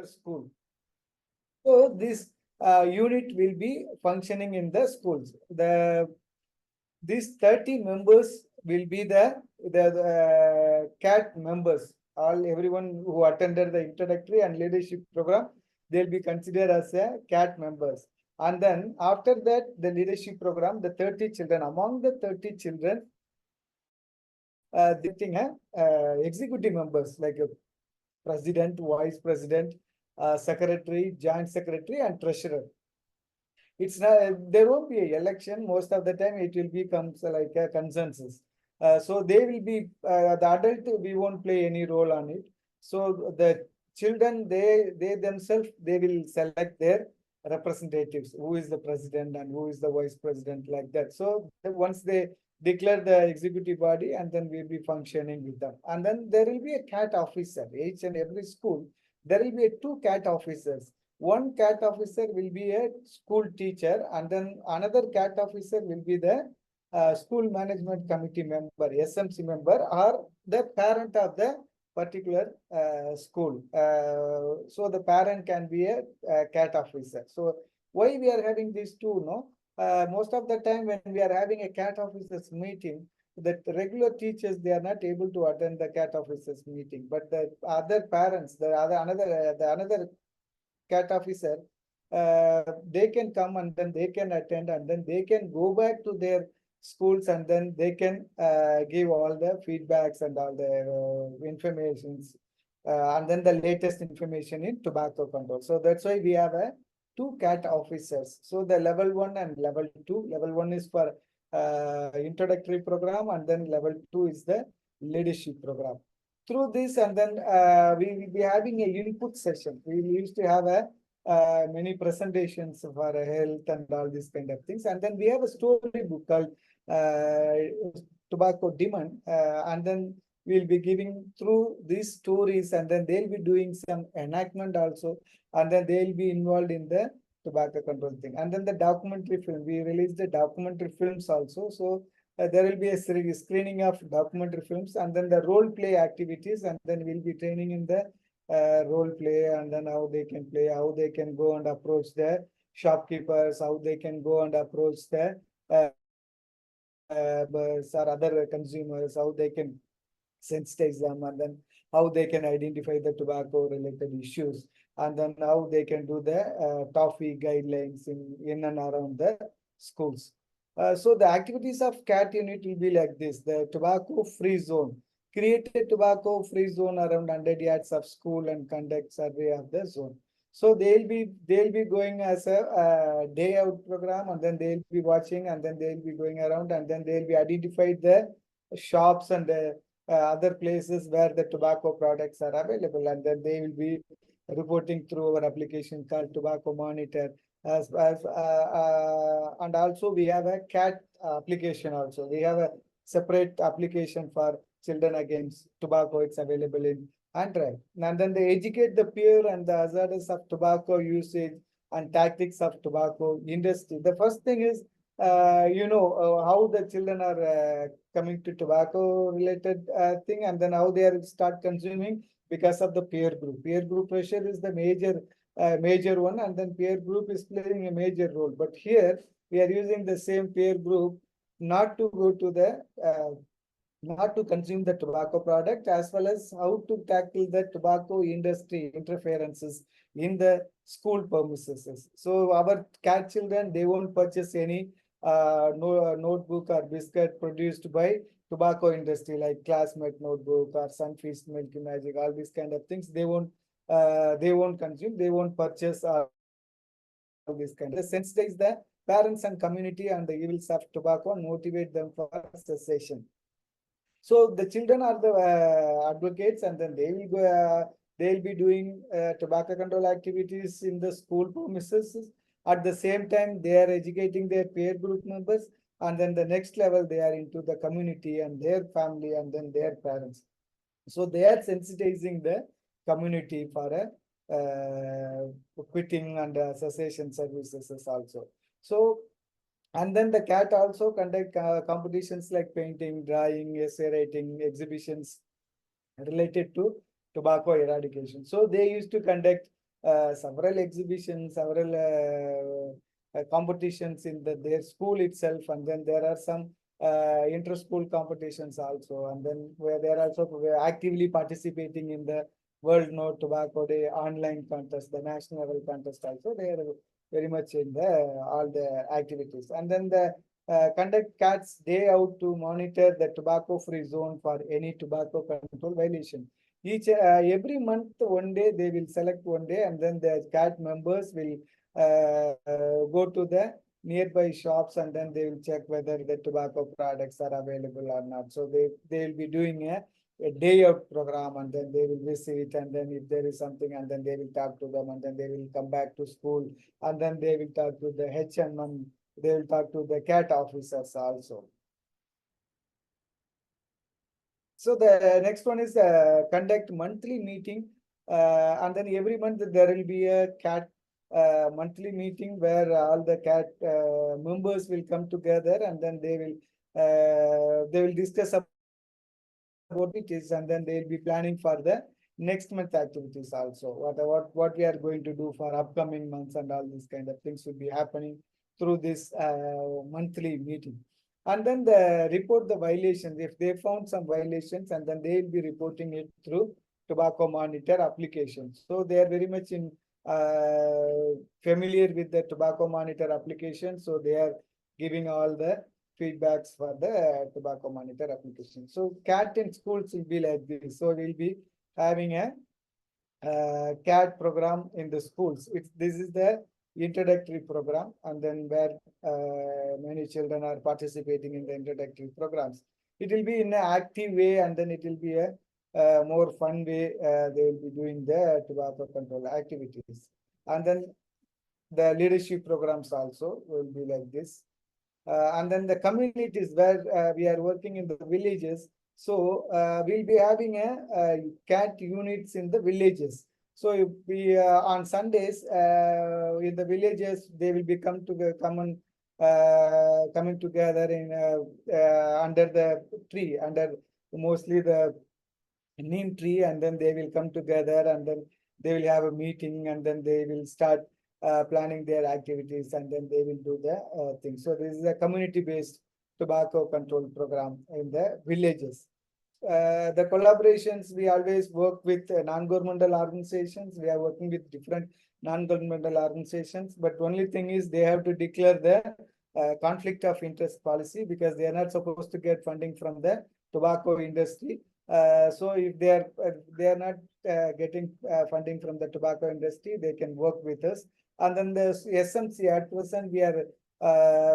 school. So this unit will be functioning in the schools. These 30 members will be the CAT members. Everyone who attended the introductory and leadership program, they'll be considered as a CAT members. And then after that, the leadership program, the 30 children, among the 30 children, they think executive members like a president, vice president, secretary, joint secretary, and treasurer. It's not, there won't be an election. Most of the time it will become like a consensus. So they will be the adult, we won't play any role on it. So the children, they themselves, they will select their representatives, who is the president and who is the vice president, like that. So once they declare the executive body, and then we'll be functioning with them. And then there will be a CAT officer. Each and every school, there will be two CAT officers. One CAT officer will be a school teacher, and then another CAT officer will be the school management committee member, SMC member, or the parent of the particular school. So the parent can be a CAT officer. So why we are having these two? No, most of the time when we are having a CAT officers meeting, the regular teachers, they are not able to attend the CAT officers meeting, but the other parents, the another CAT officer, they can come and then they can attend, and then they can go back to their schools, and then they can give all the feedbacks and all the informations, and then the latest information in tobacco control. So that's why we have a two CAT officers. So the level 1 and level 2. Level 1 is for introductory program, and then level 2 is the leadership program. Through this, and then we will be having a input session. We used to have a many presentations for health and all these kind of things. And then we have a story book called Tobacco Demand. And then we'll be giving through these stories, and then they'll be doing some enactment also. And then they'll be involved in the tobacco control thing. And then the documentary film, we released the documentary films also. So there will be a screening of documentary films, and then the role play activities, and then we'll be training in the role play, and then how they can play, how they can go and approach the shopkeepers, how they can go and approach the or other consumers, how they can sensitize them, and then how they can identify the tobacco related issues, and then how they can do the toffee guidelines in and around the schools. So the activities of CAT unit will be like this: the tobacco free zone. Create a tobacco free zone around 100 yards of school and conduct survey of the zone. So they'll be going as a day out program, and then they'll be watching, and then they'll be going around, and then they'll be identified the shops and the other places where the tobacco products are available, and then they will be reporting through our application called Tobacco Monitor. And also we have a CAT application also. We have a separate application for children against tobacco. It's available in Android. And then they educate the peer and the hazards of tobacco usage and tactics of tobacco industry. The first thing is, how the children are coming to tobacco related thing, and then how they are start consuming because of the peer group. Peer group pressure is the major one, and then peer group is playing a major role. But here we are using the same peer group not to go to the not to consume the tobacco product, as well as how to tackle the tobacco industry interferences in the school premises. So our CAT children, they won't purchase any notebook or biscuit produced by tobacco industry, like Classmate notebook or Sunfeast Milky Magic, all these kind of things. They won't consume, they won't purchase all these kind of. Sensitize the parents and community on the evils of tobacco and motivate them for cessation. So the children are the advocates, and then they will go. They'll be doing tobacco control activities in the school premises. At the same time, they are educating their peer group members, and then the next level they are into the community and their family, and then their parents. So they are sensitizing the community for quitting and cessation services also. So, and then the CAT also conduct competitions like painting, drawing, essay writing, exhibitions related to tobacco eradication. So they used to conduct several exhibitions, several competitions in their school itself, and then there are some inter-school competitions also, and then where they are also actively participating in the World No Tobacco Day online contest, the national level contest also. They are very much in the all the activities, and then the conduct CATS day out to monitor the tobacco-free zone for any tobacco control violation. Each every month, one day they will select one day, and then the CAT members will go to the nearby shops, and then they will check whether the tobacco products are available or not. So they will be doing a day out program, and then they will visit, and then if there is something, and then they will talk to them, and then they will come back to school, and then they will talk to the HM, they will talk to the CAT officers also. So the next one is conduct monthly meeting, and then every month there will be a CAT monthly meeting where all the CAT members will come together, and then they will discuss about it is, and then they will be planning for the next month activities also. What we are going to do for upcoming months, and all these kind of things will be happening through this monthly meeting. And then the report the violations. If they found some violations, and then they will be reporting it through tobacco monitor application. So they are very much in familiar with the tobacco monitor application. So they are giving all the feedbacks for the tobacco monitor application. So CAT in schools will be like this. So we'll be having a CAT program in the schools. This is the introductory program, and then where many children are participating in the introductory programs. It will be in an active way, and then it will be a more fun way. They will be doing the tobacco control activities, and then the leadership programs also will be like this. And then the communities where we are working in the villages. So we'll be having a CAT units in the villages. So if we on Sundays in the villages, they will be coming together in under the tree, under mostly the neem tree, and then they will come together, and then they will have a meeting, and then they will start planning their activities, and then they will do the thing. So this is a community-based tobacco control program in the villages. The collaborations, we always work with non-governmental organizations. We are working with different non-governmental organizations, but only thing is they have to declare the conflict of interest policy, because they are not supposed to get funding from the tobacco industry. So if they are not getting funding from the tobacco industry, they can work with us. And then the SMC, at present we are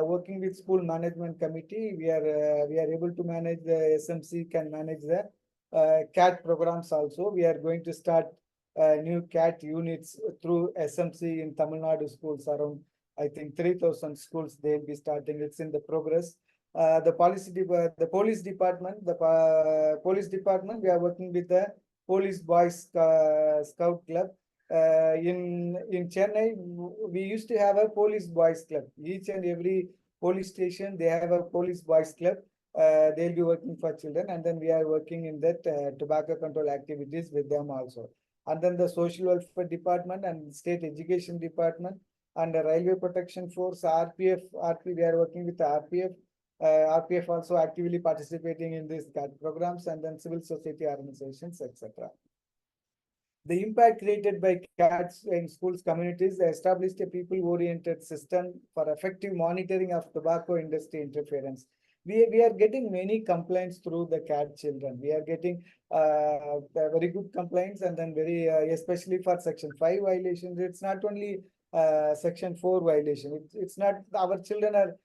working with school management committee. We are able to manage the SMC, can manage the CAT programs also. We are going to start new CAT units through SMC in Tamil Nadu schools. Around, I think, 3,000 schools they'll be starting. It's in the progress. The police department, we are working with the Police Boys Scout Club. In Chennai, we used to have a Police Boys Club. Each and every police station, they have a Police Boys Club. They'll be working for children, and then we are working in that tobacco control activities with them also. And then the Social Welfare Department and State Education Department and the Railway Protection Force, RPF, we are working with the RPF. RPF also actively participating in these CAT programs, and then civil society organizations, etc. The impact created by CATs in schools communities established a people-oriented system for effective monitoring of tobacco industry interference. We are getting many complaints through the CAT children. We are getting very good complaints, and then very especially for Section 5 violations. It's not only Section 4 violation. It's not, our children are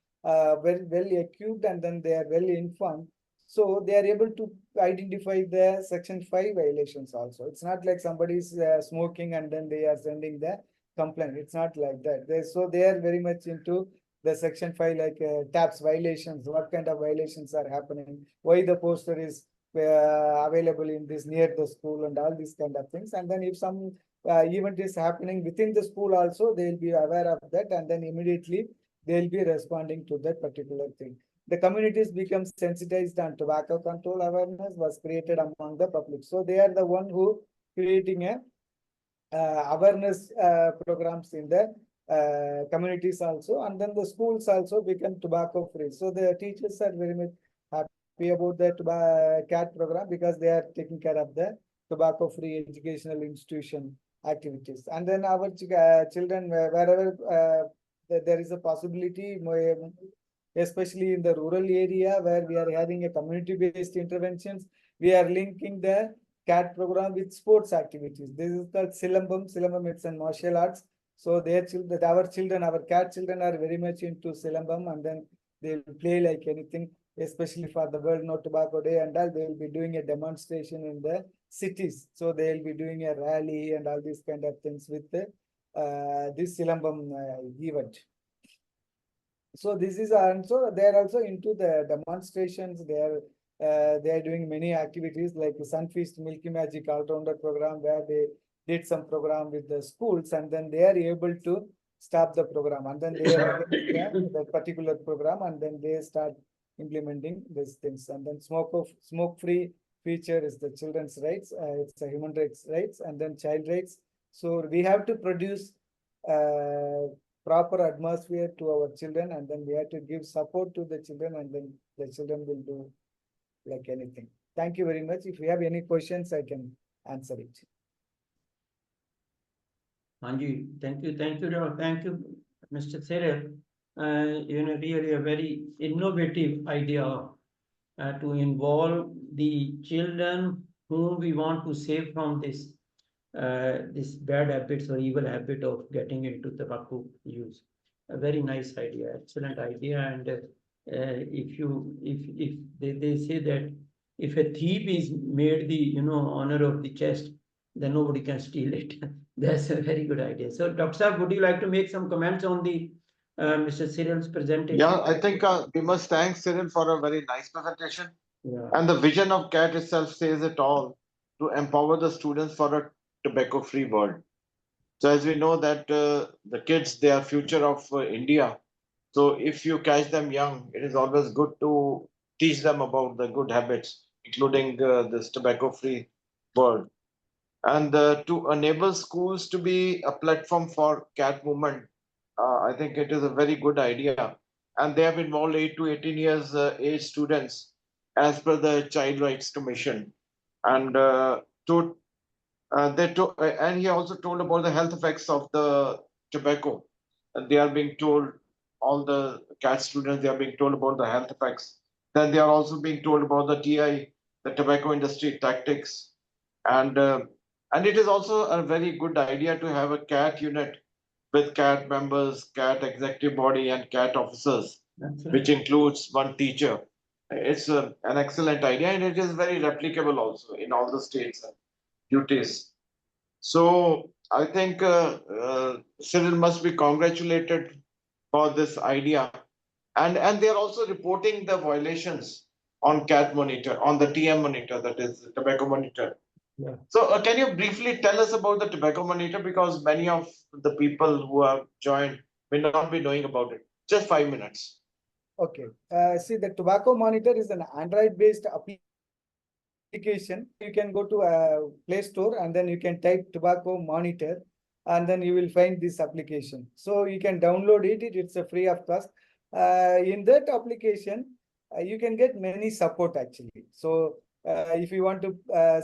very well equipped, and then they are well informed. So they are able to identify the Section 5 violations also. It's not like somebody is smoking and then they are sending the complaint. It's not like that. So they are very much into the Section 5, like TAPS violations, what kind of violations are happening, why the poster is available in this near the school, and all these kind of things. And then if some event is happening within the school also, they will be aware of that, and then immediately they will be responding to that particular thing. The communities become sensitized, and tobacco control awareness was created among the public. So they are the one who creating a awareness programs in the communities also, and then the schools also become tobacco free. So the teachers are very much happy about the CAT program because they are taking care of the tobacco free educational institution activities. And then our children, wherever there is a possibility, especially in the rural area where we are having a community based interventions, we are linking the CAT program with sports activities. This is called Silambam. Silambam, it's a martial arts. So their children, our children, our CAT children are very much into Silambam, and then they will play like anything, especially for the World No Tobacco Day and all. They will be doing a demonstration in the cities. So they will be doing a rally and all these kind of things with this Silambam event. So this is also, they are also into the demonstrations. They are doing many activities like the Sunfeast Milky Magic All-Rounder program, where they did some program with the schools, and then they are able to stop the program, and then they are that particular program, and then they start implementing these things. And then smoke-free feature is the children's rights. It's a human rights, and then child rights. So we have to produce proper atmosphere to our children, and then we have to give support to the children, and then the children will do like anything. Thank you very much. If you have any questions, I can answer it. Anji, thank you, Mr. Cyril. Really a very innovative idea to involve the children whom we want to save from this bad habits or evil habit of getting into tobacco use. A very nice idea, excellent idea. And if they say that if a thief is made the honor of the chest, then nobody can steal it. That's a very good idea. So, Dr. Saab, would you like to make some comments on the Mr. Cyril's presentation? Yeah, I think we must thank Cyril for a very nice presentation. Yeah. And the vision of CAT itself says it all, to empower the students for a tobacco-free world. So as we know that the kids, they are future of India. So if you catch them young, it is always good to teach them about the good habits, including this tobacco-free world. And to enable schools to be a platform for CAT movement, I think it is a very good idea. And they have involved 8 to 18 years age students as per the Child Rights Commission. And and he also told about the health effects of the tobacco. And they are being told, all the CAT students, they are being told about the health effects. Then they are also being told about the TI, the tobacco industry tactics. And it is also a very good idea to have a CAT unit with CAT members, CAT executive body, and CAT officers, which includes one teacher. It's an excellent idea, and it is very replicable also in all the states and duties. So I think Cyril must be congratulated for this idea. And they are also reporting the violations on CAT monitor, on the TM monitor, that is the tobacco monitor. Yeah. So can you briefly tell us about the tobacco monitor, because many of the people who have joined may not be knowing about it. Just 5 minutes. Okay. See, the tobacco monitor is an Android-based application. You can go to Play Store, and then you can type tobacco monitor, and then you will find this application. So you can download it. It's a free of cost. In that application, you can get many support actually. So if you want to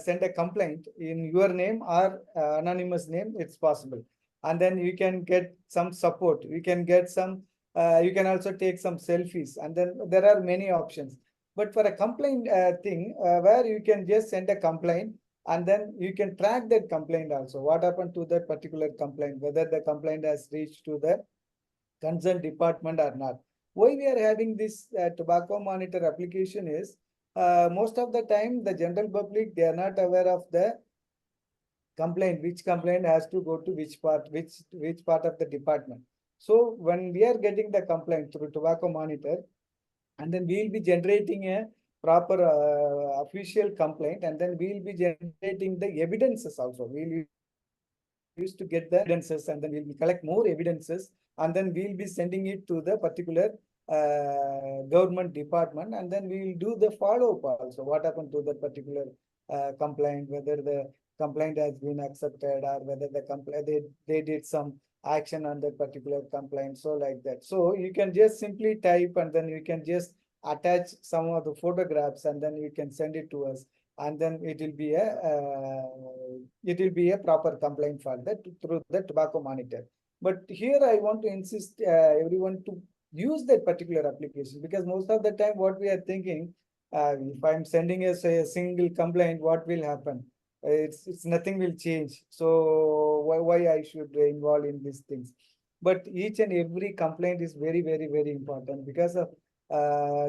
send a complaint in your name or anonymous name, it's possible. And then you can get some support. You can get some, you can also take some selfies, and then there are many options. But for a complaint thing, where you can just send a complaint, and then you can track that complaint also. What happened to that particular complaint, whether the complaint has reached to the concerned department or not. Why we are having this tobacco monitor application is, most of the time the general public, they are not aware of the complaint, which complaint has to go to which part of the department. So when we are getting the complaint through tobacco monitor, and then we will be generating a proper official complaint, and then we will be generating the evidences also. We used to get the evidences, and then we will collect more evidences, and then we will be sending it to the particular government department, and then we will do the follow-up also. What happened to the particular complaint, whether the complaint has been accepted or whether the complaint they did some action on that particular complaint. So like that. So you can just simply type and then you can just attach some of the photographs and then you can send it to us. And then it will be a proper complaint for that through the tobacco monitor. But here I want to insist everyone to use that particular application, because most of the time what we are thinking, if I'm sending a single complaint, what will happen? It's nothing will change. So why I should involve in these things? But each and every complaint is very important, because of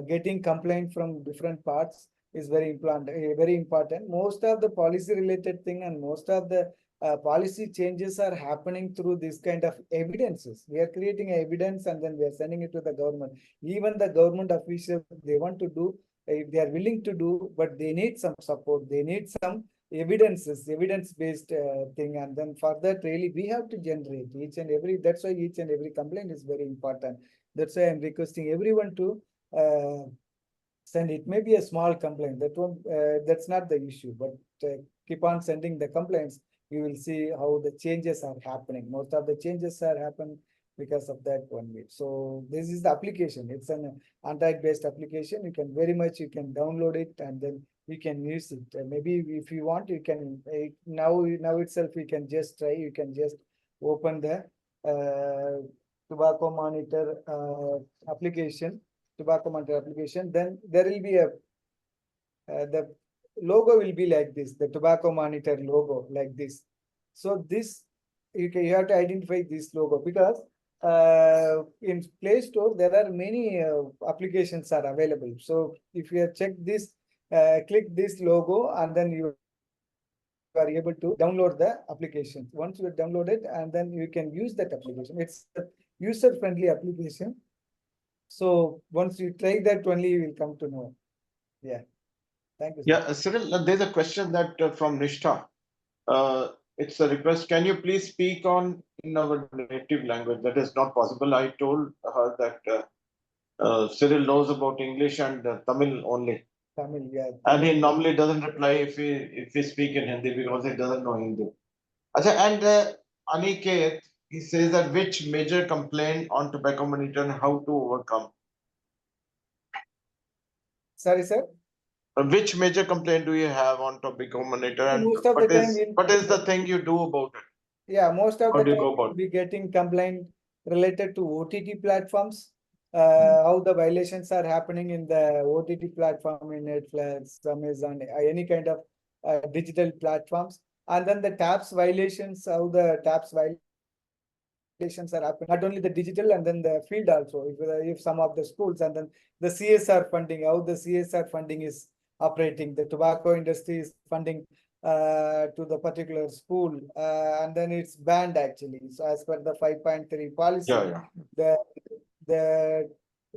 getting complaint from different parts is very important. Very important. Most of the policy related thing and most of the policy changes are happening through this kind of evidences. We are creating evidence and then we are sending it to the government. Even the government officials, they want to do, if they are willing to do, but they need some support. They need some evidences, evidence-based thing. And then for that, really, we have to generate each and every, that's why each and every complaint is very important. That's why I'm requesting everyone to send it. Maybe a small complaint. That's not the issue, but keep on sending the complaints. You will see how the changes are happening. Most of the changes are happening because of that one way. So this is the application. It's an Android-based application. You can you can download it and then you can use it. Maybe if you want, you can now itself you can just try. You can just open the tobacco monitor application. Tobacco monitor application. Then there will be the logo will be like this, the tobacco monitor logo like this. So this you have to identify this logo, because in Play Store there are many applications are available. So if you have checked this, click this logo and then you are able to download the application. Once you download it and then you can use that application. It's a user-friendly application. So once you try that, only you will come to know. Yeah. Thank you. Sir. Yeah, Cyril, there's a question that from Nishtha. It's a request. Can you please speak on in our native language? That is not possible. I told her that Cyril knows about English and Tamil only. Tamil, yeah. And he normally doesn't reply if we speak in Hindi because he doesn't know Hindi. And Aniket, he says that which major complaint on tobacco monitor and how to overcome. Sorry, sir. Which major complaint do you have on tobacco monitor, and Most of the time what is the thing you do about it? Yeah, most of How the do you time go we'll about be getting complaint related to OTT platforms. How the violations are happening in the OTT platform in Netflix, Amazon, any kind of digital platforms. And then the taps violations, how the taps violations are happening, not only the digital and then the field also. If some of the schools and then the CSR funding, how the CSR funding is operating, the tobacco industry is funding to the particular school, and then it's banned actually. So as per the 5.3 policy, Yeah. the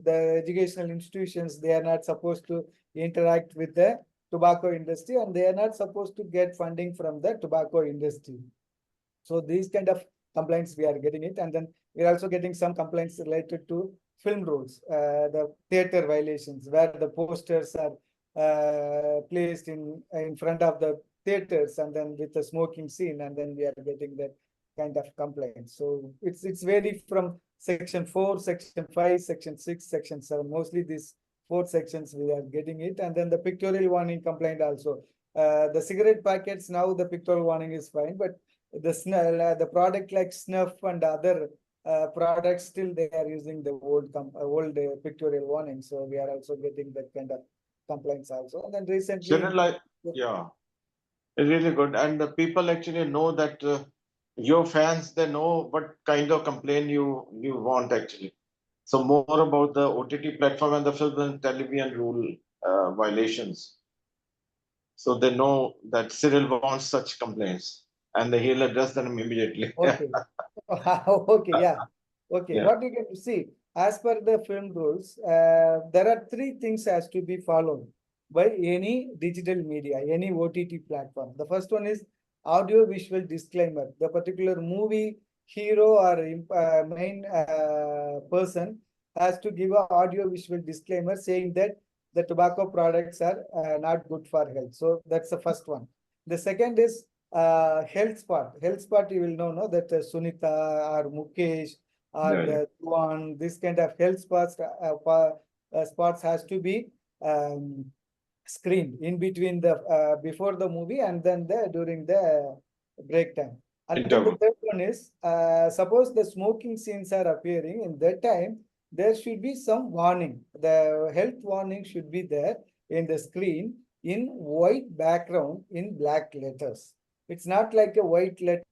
educational institutions, they are not supposed to interact with the tobacco industry and they are not supposed to get funding from the tobacco industry. So these kind of complaints we are getting it, and then we are also getting some complaints related to film rules, the theater violations where the posters are placed in front of the theaters and then with the smoking scene, and then we are getting that kind of complaints. So it's vary from section 4, section 5, section 6, section 7. Mostly these 4 sections we are getting it, and then the pictorial warning complaint also. The cigarette packets, now the pictorial warning is fine, but the product like snuff and other products, still they are using the old pictorial warning. So we are also getting that kind of complaints also. And then recently, yeah, it's really good. And the people actually know that your fans, they know what kind of complaint you want actually. So more about the OTT platform and the film and television rule violations. So they know that Cyril wants such complaints and he'll address them immediately. okay. Okay, yeah. Okay, Yeah. what you can see, as per the film rules, there are 3 things has to be followed by any digital media, any OTT platform. The first one is audio visual disclaimer. The particular movie hero or main person has to give a audio visual disclaimer saying that the tobacco products are not good for health. So that's the first one. The second is health spot, you will know, no, that Sunita or Mukesh or Yeah, yeah. the Tuan, this kind of health spots has to be um, screened in between the before the movie and then during the break time. And then the Interval. third one is suppose the smoking scenes are appearing in that time, there should be some warning. The health warning should be there in the screen in white background in black letters. It's not like a white letters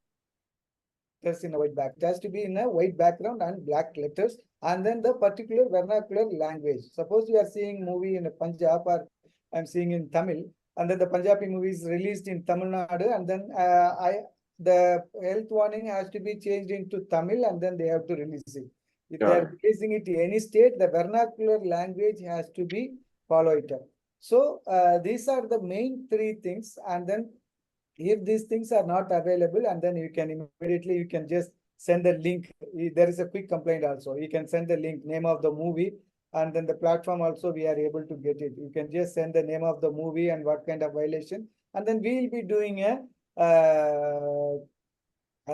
in a white back. It has to be in a white background and black letters, and then the particular vernacular language. Suppose you are seeing movie in Punjab or I'm seeing in Tamil, and then the Punjabi movie is released in Tamil Nadu, and then the health warning has to be changed into Tamil, and then they have to release it. If they Yeah. are releasing it in any state, the vernacular language has to be followed up. So these are the main three things, and then if these things are not available, and then you can immediately you can just send the link. There is a quick complaint also. You can send the link, name of the movie, and then the platform also we are able to get it. You can just send the name of the movie and what kind of violation, and then we will be doing a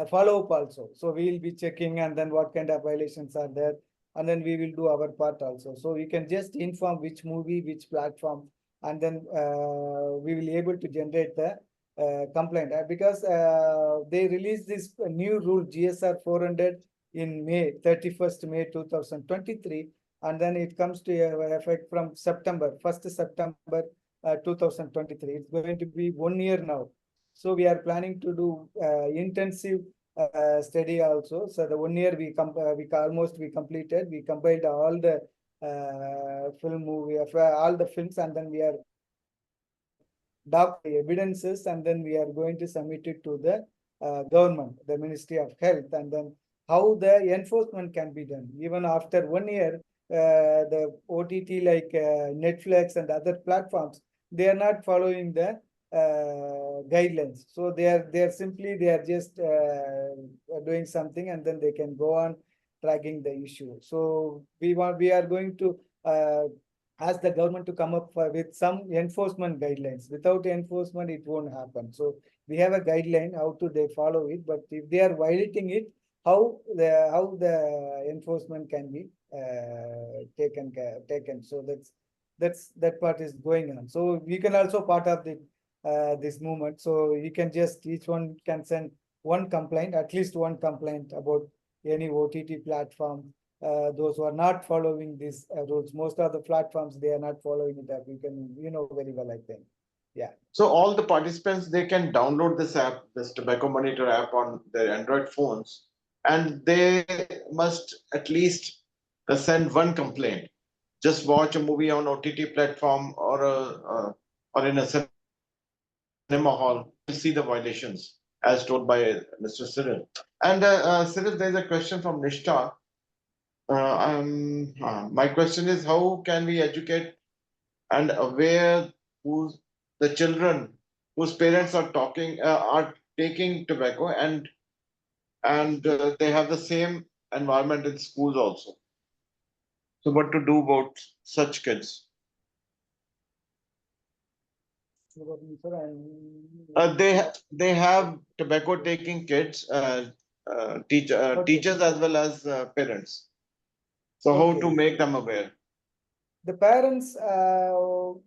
follow-up also. So we will be checking and then what kind of violations are there, and then we will do our part also. So we can just inform which movie, which platform, and then we will able to generate the complaint because they released this new rule GSR 400 in May 31st May 2023, and then it comes to effect from September 1st September 2023. It's going to be 1 year now. So we are planning to do intensive study also. So the 1 year we completed. We compiled all the film movie of all the films, and then we are doc evidences, and then we are going to submit it to the government, the Ministry of Health, and then how the enforcement can be done. Even after 1 year, the OTT like Netflix and other platforms, they are not following the guidelines. So they are just doing something, and then they can go on tracking the issue. So we are going to ask the government to come up with some enforcement guidelines. Without enforcement, it won't happen. So we have a guideline how to they follow it, but if they are violating it, how the enforcement can be taken. So that part is going on. So we can also part of the this movement. So you can just each one can send one complaint, at least one complaint about any OTT platform. Those who are not following these rules. Most of the platforms, they are not following it up. You can, very well, I think. Yeah. So all the participants, they can download this app, this Tobacco Monitor app on their Android phones, and they must at least send one complaint. Just watch a movie on OTT platform or in a cinema hall, to see the violations as told by Mr. Cyril. And Cyril, there's a question from Nishta. My question is, how can we educate and aware the children whose parents are taking tobacco, and they have the same environment in schools also? So what to do about such kids? They have tobacco taking kids, teachers as well as parents. So how to Okay. make them aware? The parents, the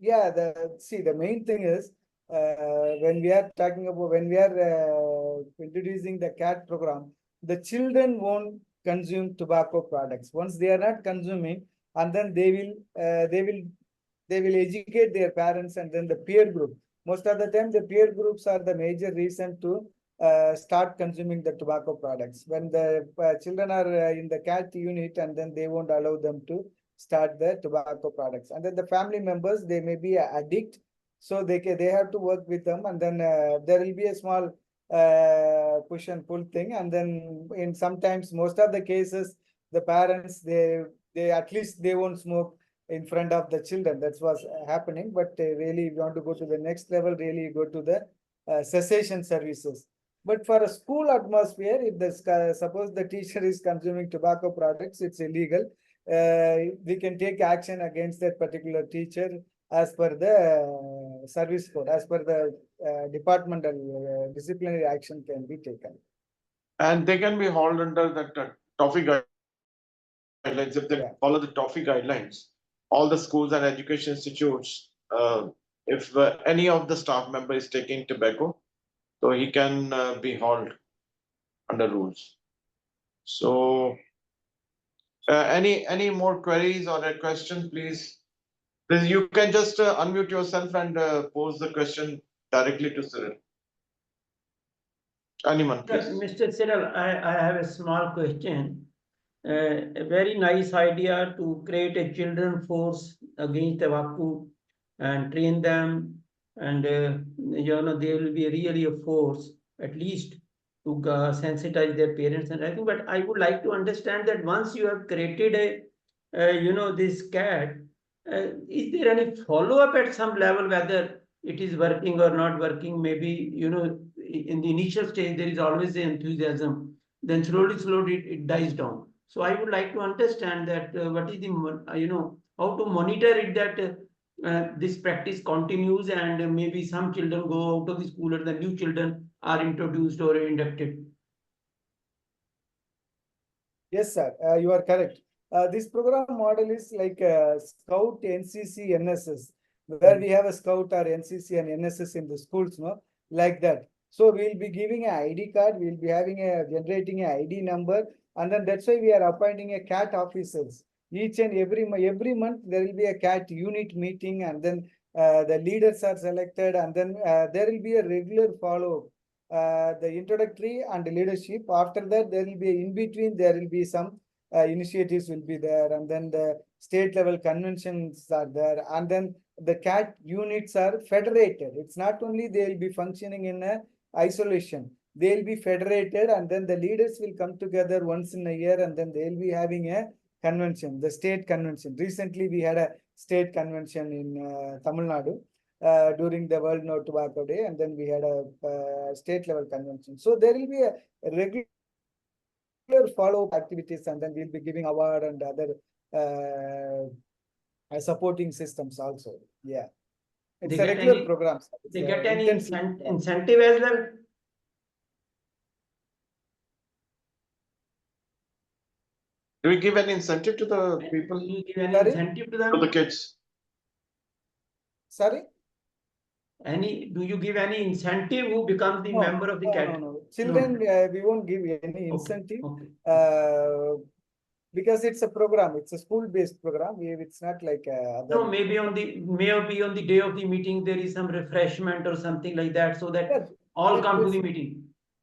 main thing is when we are introducing the CAT program, the children won't consume tobacco products. Once they are not consuming, and then they will educate their parents and then the peer group. Most of the time, the peer groups are the major reason to start consuming the tobacco products. When the children are in the CAT unit, and then they won't allow them to start the tobacco products. And then the family members, they may be addict, so they have to work with them, and then there will be a small push and pull thing. And then in sometimes, most of the cases, the parents, they at least they won't smoke in front of the children. That's what's happening. But really, if you want to go to the next level, really you go to the cessation services. But for a school atmosphere, if suppose the teacher is consuming tobacco products, it's illegal. We can take action against that particular teacher as per the service code, as per the departmental disciplinary action can be taken. And they can be hauled under that TOEFI guidelines if they Yeah. follow the TOEFI guidelines. All the schools and education institutes, if any of the staff member is taking tobacco, so he can be hauled under rules. So, any more queries or a question, please? Please, you can just unmute yourself and pose the question directly to Cyril. Anyone, Yeah, please. Mr. Cyril, I have a small question. A very nice idea to create a children force against tobacco and train them, and you know, they will be really a force at least to sensitize their parents and everything. But I would like to understand that once you have created a you know, this cat, is there any follow up at some level whether it is working or not working? Maybe, you know, in the initial stage there is always the enthusiasm, then slowly it dies down. So I would like to understand that what is the you know, how to monitor it that this practice continues and maybe some children go out of the school and the new children are introduced or inducted. Yes, sir, you are correct. This program model is like Scout, NCC, NSS, where we have a Scout or NCC and NSS in the schools, no, like that. So we'll be giving an ID card, we'll be having generating an ID number, and then that's why we are appointing a CAT officers. Each and every month there will be a CAT unit meeting, and then the leaders are selected, and then there will be a regular follow-up. The introductory and leadership. After that, there will be in between, there will be some initiatives will be there, and then the state level conventions are there, and then the CAT units are federated. It's not only they will be functioning in a isolation, they'll be federated, and then the leaders will come together once in a year, and then they'll be having a convention, the state convention. Recently, we had a state convention in Tamil Nadu. During the World No Tobacco Day, and then we had a state level convention. So there will be a regular follow-up activities, and then we'll be giving award and other supporting systems also. Yeah, it's They a get regular any- program. They get any intensive. incentive as well? Do we give any incentive to the Do people, you give any Sorry? incentive to to them? the kids? Sorry? Do you give any incentive who becomes the No, member of the CAT? no. Children, we won't give any incentive. Okay. Because it's a program, it's a school-based program. It's not like No, maybe maybe on the day of the meeting, there is some refreshment or something like that, so that Yeah, all that come to is- the meeting.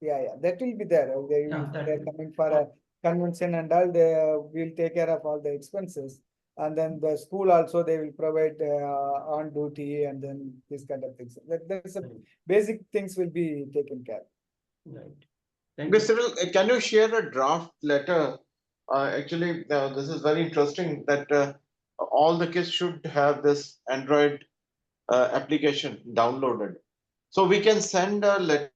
Yeah, that will be there. Yeah, They're coming for a convention and all, they will take care of all the expenses. And then the school also, they will provide on duty and then this kind of things. There's a basic things will be taken care. Right. Thank you. Mr. Cyril, can you share a draft letter? Actually, this is very interesting that all the kids should have this Android application downloaded. So we can send a letter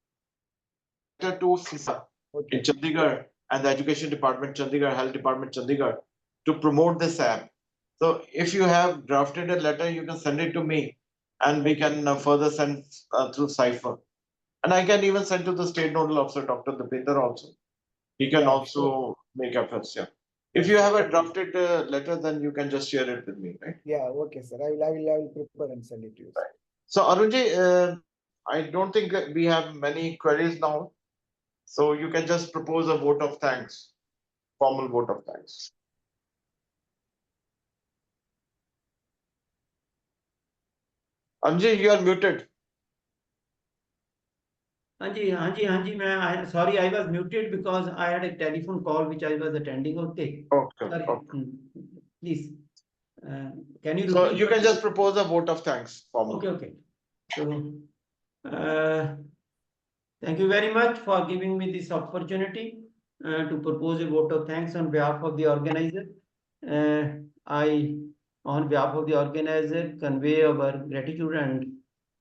to CISA in Chandigarh and the Education Department, Chandigarh, Health Department, Chandigarh, to promote this app. So if you have drafted a letter, you can send it to me, and we can further send through Cypher. And I can even send to the State Nodal Officer, Dr. Deepinder also. He can Yeah, also make efforts, yeah. If you have a drafted letter, then you can just share it with me, right? Yeah, okay, sir. I will prepare and send it to you. Sir. So Arunji, I don't think we have many queries now. So you can just propose a vote of thanks, formal vote of thanks. Anji, you are muted. Sorry, I was muted because I had a telephone call which I was attending. Okay. Okay. Sorry. Okay. Please. Can you So repeat you can what- just propose a vote of thanks, formal. Okay. So, thank you very much for giving me this opportunity to propose a vote of thanks on behalf of the organizer. I, on behalf of the organizer, convey our gratitude and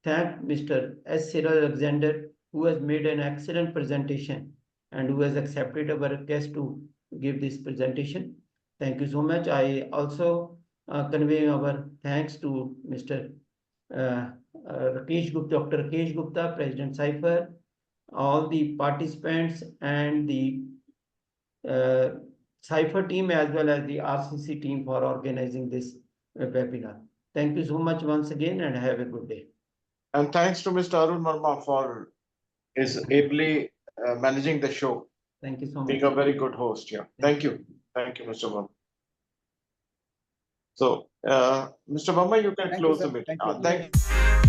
thank Mr. S. Cyril Alexander, who has made an excellent presentation and who has accepted our request to give this presentation. Thank you so much. I also convey our thanks to Mr. Rakesh Gupta, Dr. Rakesh Gupta, President Cypher, all the participants and the Cypher team as well as the RCC team for organizing this webinar. Thank you so much once again and have a good day. And thanks to Mr. Arun Verma for his ably managing the show, Thank you so much. being a very good host. Yeah, thank you. Thank you, Mr. Verma. So, Mr. Verma, you can Thank you, close sir. the meeting. Thank you. Thank you.